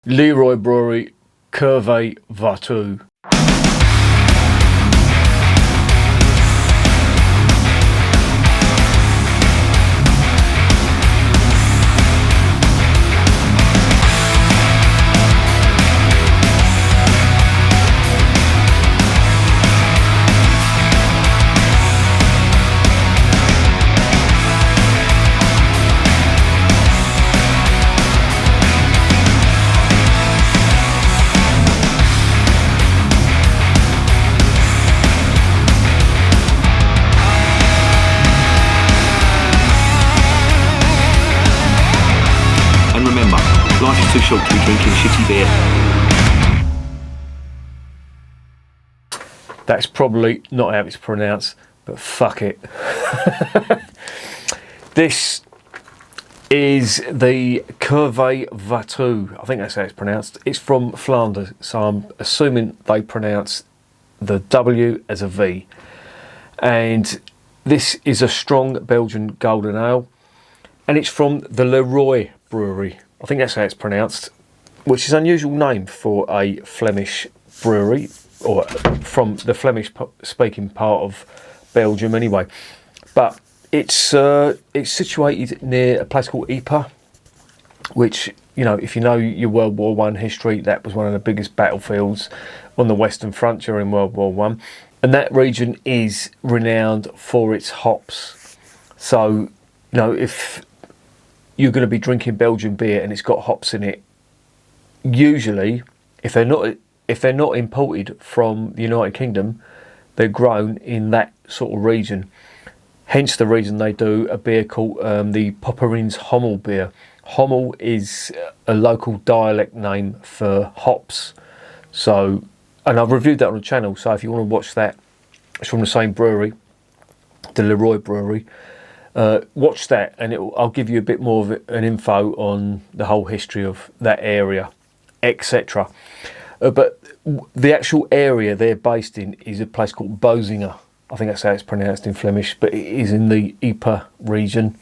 Leroy Brewery, Cuvée de Watou. And remember, life is too short to be drinking shitty beer. That's probably not how it's pronounced, but fuck it. This is the Cuvée de Watou. I think that's how it's pronounced. It's from Flanders, so I'm assuming they pronounce the W as a V. And this is a strong Belgian golden ale, and it's from the Leroy Brewery. I think that's how it's pronounced, which is an unusual name for a Flemish brewery, or from the Flemish speaking part of Belgium anyway. But it's situated near a place called Ypres, which, you know, if you know your World War One history, that was one of the biggest battlefields on the Western Front during World War One. And that region is renowned for its hops. So, you know, if you're going to be drinking Belgian beer and it's got hops in it, usually, if they're not imported from the United Kingdom, they're grown in that sort of region. Hence the reason they do a beer called the Popperins Hommel beer. Hommel is a local dialect name for hops. So, and I've reviewed that on the channel, so if you want to watch that, it's from the same brewery, the Leroy Brewery. Watch that, and I'll give you a bit more of an info on the whole history of that area, etc. But the actual area they're based in is a place called Boezinge. I think that's how it's pronounced in Flemish, but it is in the Ypres region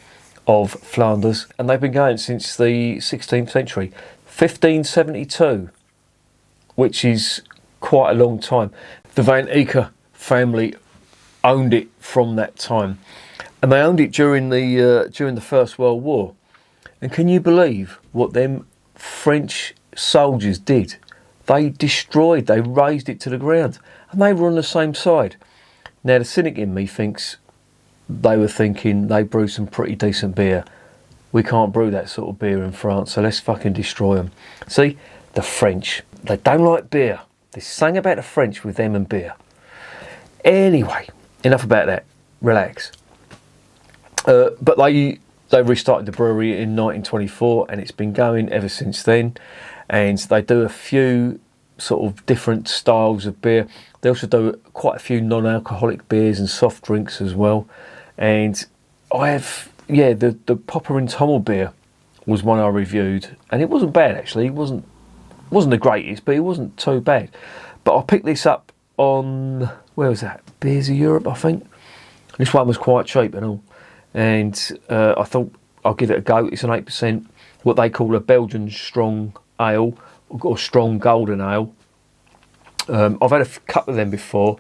of Flanders, and they've been going since the 16th century, 1572, which is quite a long time. The Van Eyck family owned it from that time, and they owned it during the First World War. And can you believe what them French soldiers did? They razed it to the ground, and they were on the same side. Now the cynic in me thinks they were thinking they brew some pretty decent beer. We can't brew that sort of beer in France, so let's fucking destroy them. See, the French, they don't like beer. There's something about the French with them and beer. Anyway, enough about that. Relax. But they restarted the brewery in 1924, and it's been going ever since then. And they do a few sort of different styles of beer. They also do quite a few non-alcoholic beers and soft drinks as well. And I have, the Popperins Hommel beer was one I reviewed, and it wasn't bad actually. It wasn't the greatest, but it wasn't too bad. But I picked this up on, where was that? Beers of Europe, I think. This one was quite cheap and all. And I thought I'll give it a go. It's an 8%, what they call a Belgian strong ale, or strong golden ale. I've had a couple of them before.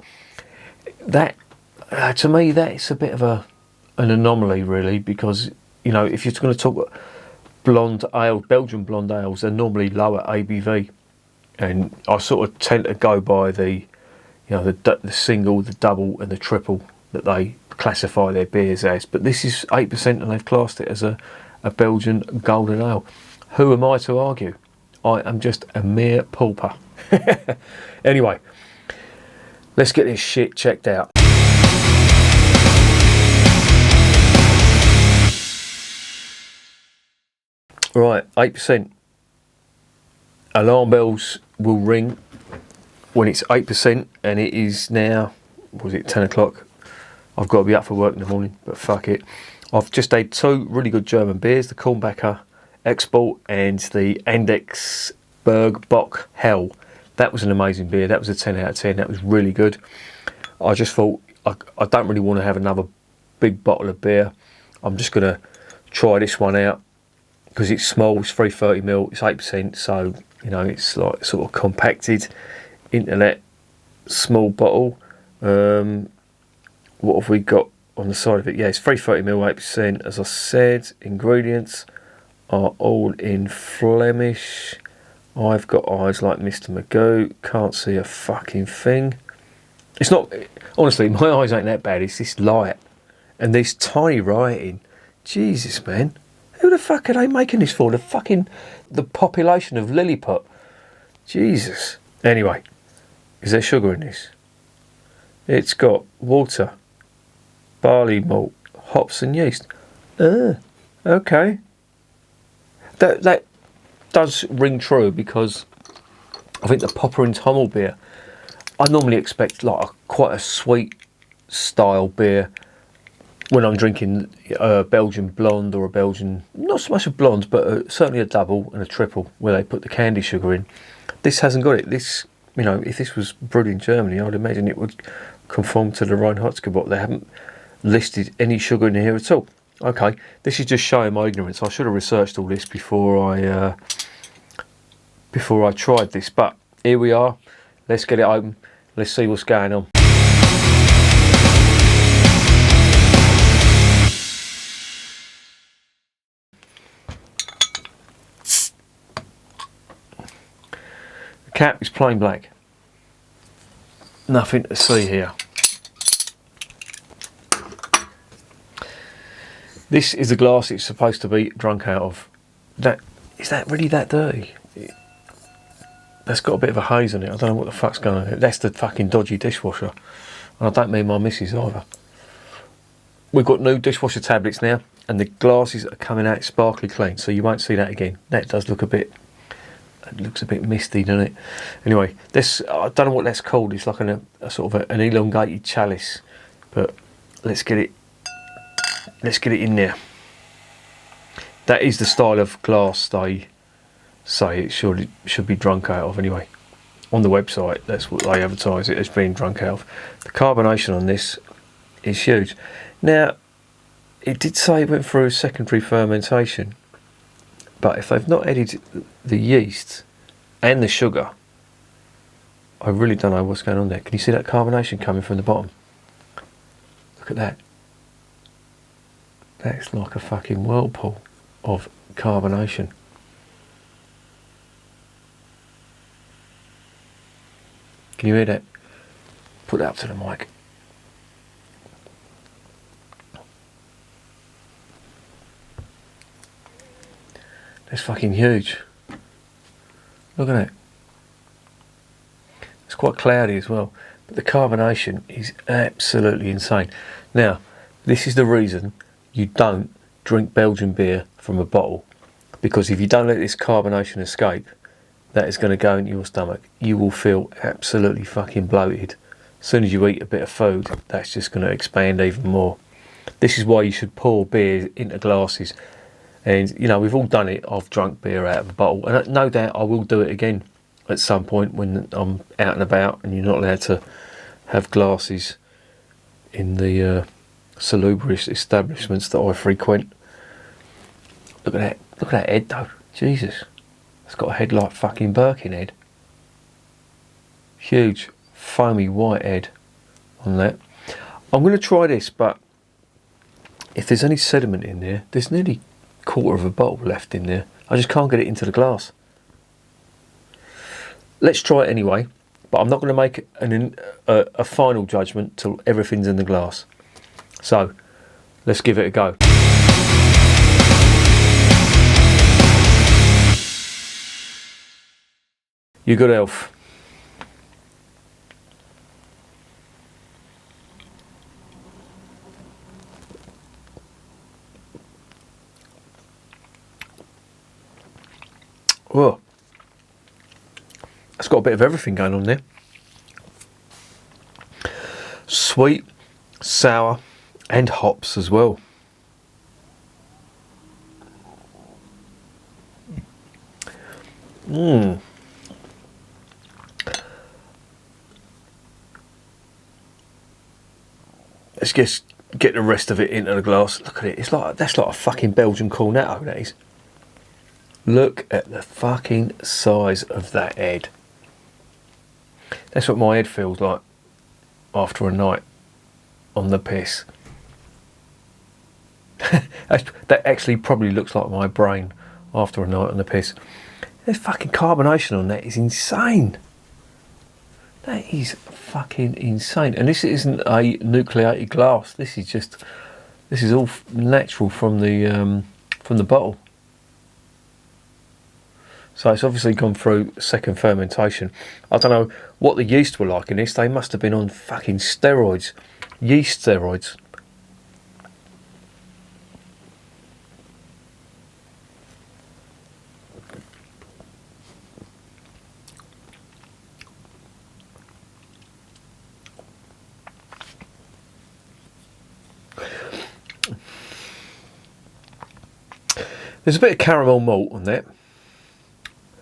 That, to me, that's a bit of an anomaly, really, because, you know, if you're going to talk blonde ale, Belgian blonde ales, they're normally lower ABV, and I sort of tend to go by the single, the double, and the triple that they classify their beers as. But this is 8%, and they've classed it as a Belgian golden ale. Who am I to argue? I am just a mere pauper. Anyway, let's get this shit checked out. Right, 8%. Alarm bells will ring when it's 8%, and it is now, was it 10 o'clock? I've got to be up for work in the morning, but fuck it. I've just had two really good German beers, the Kornbacher Export and the Andexberg Bock Hell. That was an amazing beer. That was a 10 out of 10. That was really good. I just thought, I don't really want to have another big bottle of beer. I'm just going to try this one out because it's small, it's 330ml, it's 8%, so You know, it's like sort of compacted into that small bottle. What have we got on the side of it? Yeah, it's 330ml, 8%. As I said, ingredients are all in Flemish. I've got eyes like Mr. Magoo. Can't see a fucking thing. It's not... Honestly, my eyes ain't that bad. It's this light. And this tiny writing. Jesus, man. Who the fuck are they making this for? The population of Lilliput. Jesus. Anyway. Is there sugar in this? It's got water, barley malt, hops and yeast. Okay. That does ring true, because I think the Popper and Tommel beer, I normally expect like quite a sweet style beer when I'm drinking a Belgian blonde or a Belgian, not so much a blonde, but certainly a double and a triple where they put the candy sugar in. This hasn't got it. This, you know, if this was brewed in Germany, I'd imagine it would conform to the Reinheitsgebot. They haven't listed any sugar in here at all. Okay, this is just showing my ignorance. I should have researched all this before I tried this. But here we are. Let's get it open. Let's see what's going on. The cap is plain black. Nothing to see here. This is the glass it's supposed to be drunk out of. Is that really that dirty? That's got a bit of a haze on it. I don't know what the fuck's going on. That's the fucking dodgy dishwasher. And I don't mean my missus either. We've got new dishwasher tablets now, and the glasses are coming out sparkly clean, so you won't see that again. That does look a bit... It looks a bit misty, doesn't it? Anyway, this, I don't know what that's called. It's like a sort of an elongated chalice. But let's get it in there. That is the style of glass they say it should be drunk out of anyway. On the website, that's what they advertise it as being drunk out of. The carbonation on this is huge. Now, it did say it went through secondary fermentation, but if they've not added the yeast and the sugar, I really don't know what's going on there. Can you see that carbonation coming from the bottom? Look at that. That's like a fucking whirlpool of carbonation. Can you hear that? Put that up to the mic. That's fucking huge. Look at that. It's quite cloudy as well, but the carbonation is absolutely insane. Now, this is the reason you don't drink Belgian beer from a bottle, because if you don't let this carbonation escape, that is going to go into your stomach. You will feel absolutely fucking bloated. As soon as you eat a bit of food, that's just going to expand even more. This is why you should pour beer into glasses. And, you know, we've all done it. I've drunk beer out of a bottle. And no doubt I will do it again at some point when I'm out and about and you're not allowed to have glasses in the salubrious establishments that I frequent. Look at that. Look at that head, though. Jesus. It's got a head like fucking Birkenhead. Huge, foamy white head on that. I'm going to try this, but if there's any sediment in there, there's nearly a quarter of a bottle left in there. I just can't get it into the glass. Let's try it anyway, but I'm not going to make a final judgment till everything's in the glass. So, let's give it a go. You good elf. Oh, it's got a bit of everything going on there. Sweet, sour, and hops as well. Let's just get the rest of it into the glass. Look at it. It's like, that's like a fucking Belgian cornetto, that is. Look at the fucking size of that head. That's what my head feels like after a night on the piss. That actually probably looks like my brain after a night on the piss. The fucking carbonation on that is insane. That is fucking insane. And this isn't a nucleated glass. This is all natural from the bottle. So it's obviously gone through second fermentation. I don't know what the yeast were like in this. They must have been on fucking steroids, yeast steroids. There's a bit of caramel malt on that.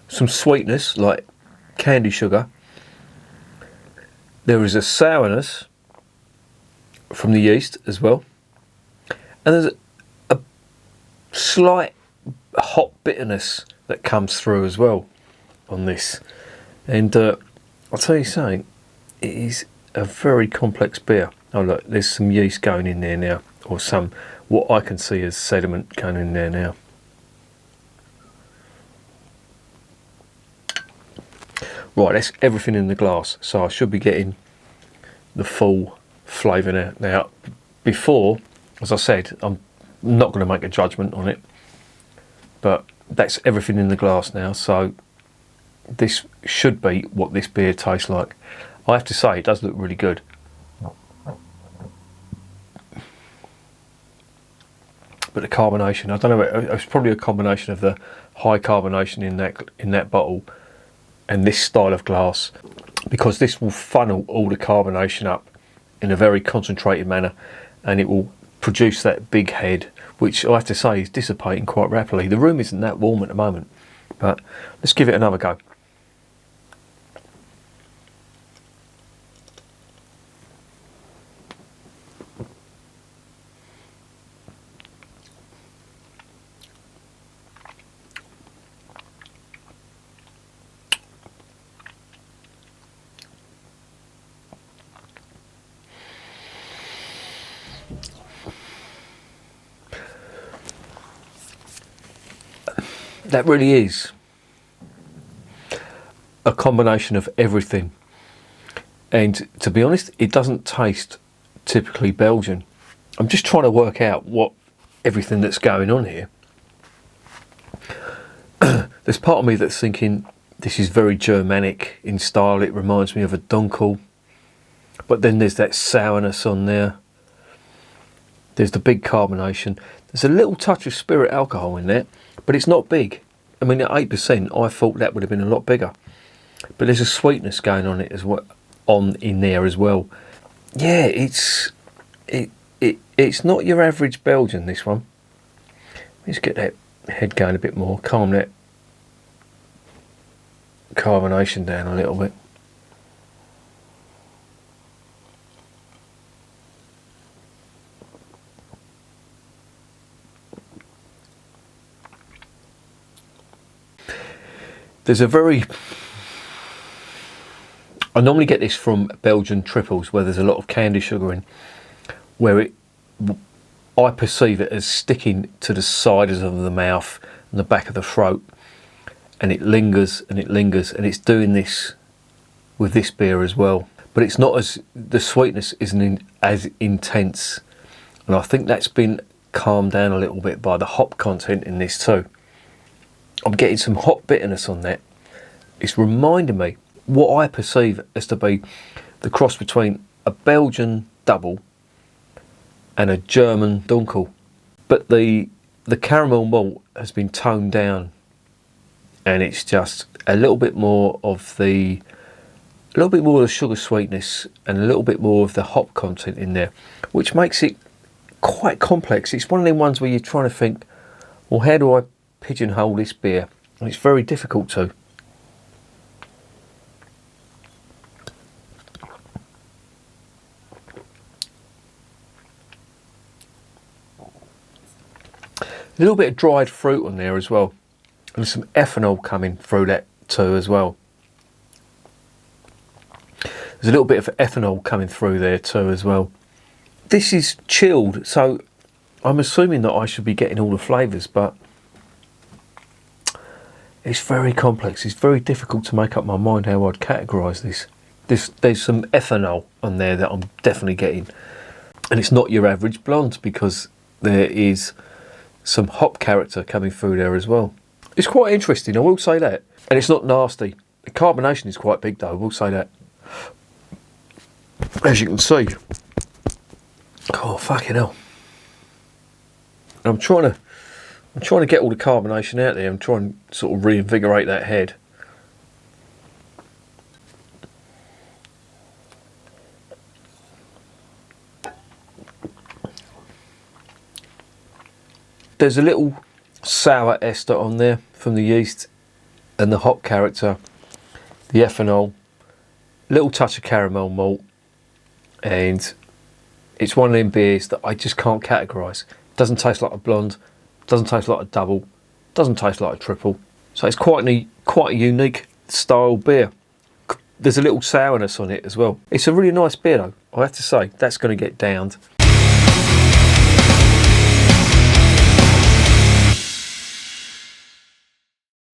Some sweetness, like candy sugar. There is a sourness from the yeast as well. And there's a slight hot bitterness that comes through as well on this. And I'll tell you something, it is a very complex beer. Oh look, there's some yeast going in there now, or some, what I can see as sediment going in there now. Right, that's everything in the glass, so I should be getting the full flavour now. Now, before, as I said, I'm not going to make a judgment on it, but that's everything in the glass now, so this should be what this beer tastes like. I have to say, it does look really good. But the carbonation, I don't know, it's probably a combination of the high carbonation in that bottle and this style of glass, because this will funnel all the carbonation up in a very concentrated manner, and it will produce that big head, which I have to say is dissipating quite rapidly. The room isn't that warm at the moment, but let's give it another go. That really is a combination of everything, and to be honest, it doesn't taste typically Belgian. I'm just trying to work out what everything that's going on here. There's part of me that's thinking this is very Germanic in style, it reminds me of a dunkel, but then there's that sourness on there, there's the big carbonation, there's a little touch of spirit alcohol in there, but it's not big. I mean, at 8%, I thought that would have been a lot bigger. But there's a sweetness going on it as well, in there as well. Yeah, it's not your average Belgian, this one. Let's get that head going a bit more, calm that carbonation down a little bit. There's a very, I normally get this from Belgian triples where there's a lot of candy sugar in, where I perceive it as sticking to the sides of the mouth and the back of the throat, and it lingers and it lingers, and it's doing this with this beer as well. But it's not as, the sweetness isn't as intense, and I think that's been calmed down a little bit by the hop content in this too. I'm getting some hot bitterness on that. It's reminding me what I perceive as to be the cross between a Belgian double and a German dunkel. But the caramel malt has been toned down, and it's just a little bit more of the sugar sweetness and a little bit more of the hop content in there, which makes it quite complex. It's one of them ones where you're trying to think, well, how do I pigeonhole this beer? And it's very difficult to. A little bit of dried fruit on there as well. And there's some ethanol coming through that too as well. There's a little bit of ethanol coming through there too as well. This is chilled, so I'm assuming that I should be getting all the flavours, but it's very complex. It's very difficult to make up my mind how I'd categorise this. There's some ethanol on there that I'm definitely getting. And it's not your average blonde because there is some hop character coming through there as well. It's quite interesting, I will say that. And it's not nasty. The carbonation is quite big though, I will say that. As you can see. Oh, fucking hell. I'm trying to get all the carbonation out there and try and sort of reinvigorate that head. There's a little sour ester on there from the yeast and the hop character, the ethanol, little touch of caramel malt, and it's one of them beers that I just can't categorise. Doesn't taste like a blonde, doesn't taste like a double, doesn't taste like a triple. So it's quite a unique style beer. There's a little sourness on it as well. It's a really nice beer though, I have to say. That's going to get downed.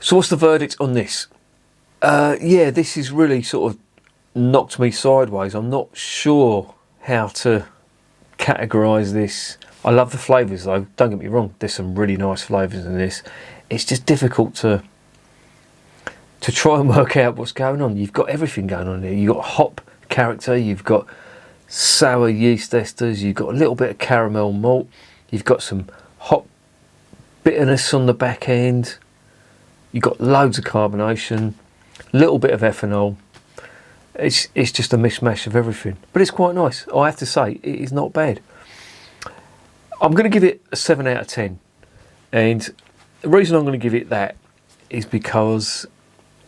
So what's the verdict on this? Yeah, this is really sort of knocked me sideways. I'm not sure how to categorise this. I love the flavours though, don't get me wrong, there's some really nice flavours in this. It's just difficult to try and work out what's going on. You've got everything going on here. You've got hop character, you've got sour yeast esters, you've got a little bit of caramel malt, you've got some hop bitterness on the back end, you've got loads of carbonation, a little bit of ethanol. It's just a mishmash of everything, but it's quite nice. I have to say, it is not bad. I'm going to give it a 7 out of 10, and the reason I'm going to give it that is because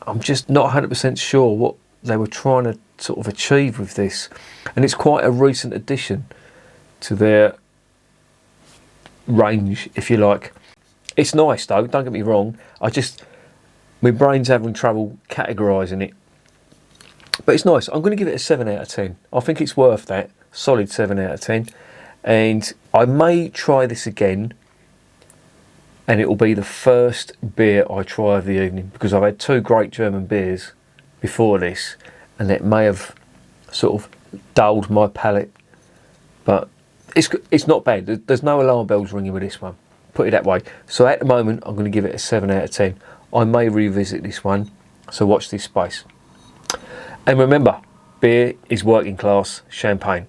I'm just not 100% sure what they were trying to sort of achieve with this, and it's quite a recent addition to their range, if you like. It's nice though, don't get me wrong, my brain's having trouble categorising it. But it's nice. I'm going to give it a 7 out of 10. I think it's worth that. Solid 7 out of 10. And I may try this again. And it will be the first beer I try of the evening. Because I've had 2 great German beers before this. And it may have sort of dulled my palate. But it's not bad. There's no alarm bells ringing with this one. Put it that way. So at the moment, I'm going to give it a 7 out of 10. I may revisit this one. So watch this space. And remember, beer is working class champagne.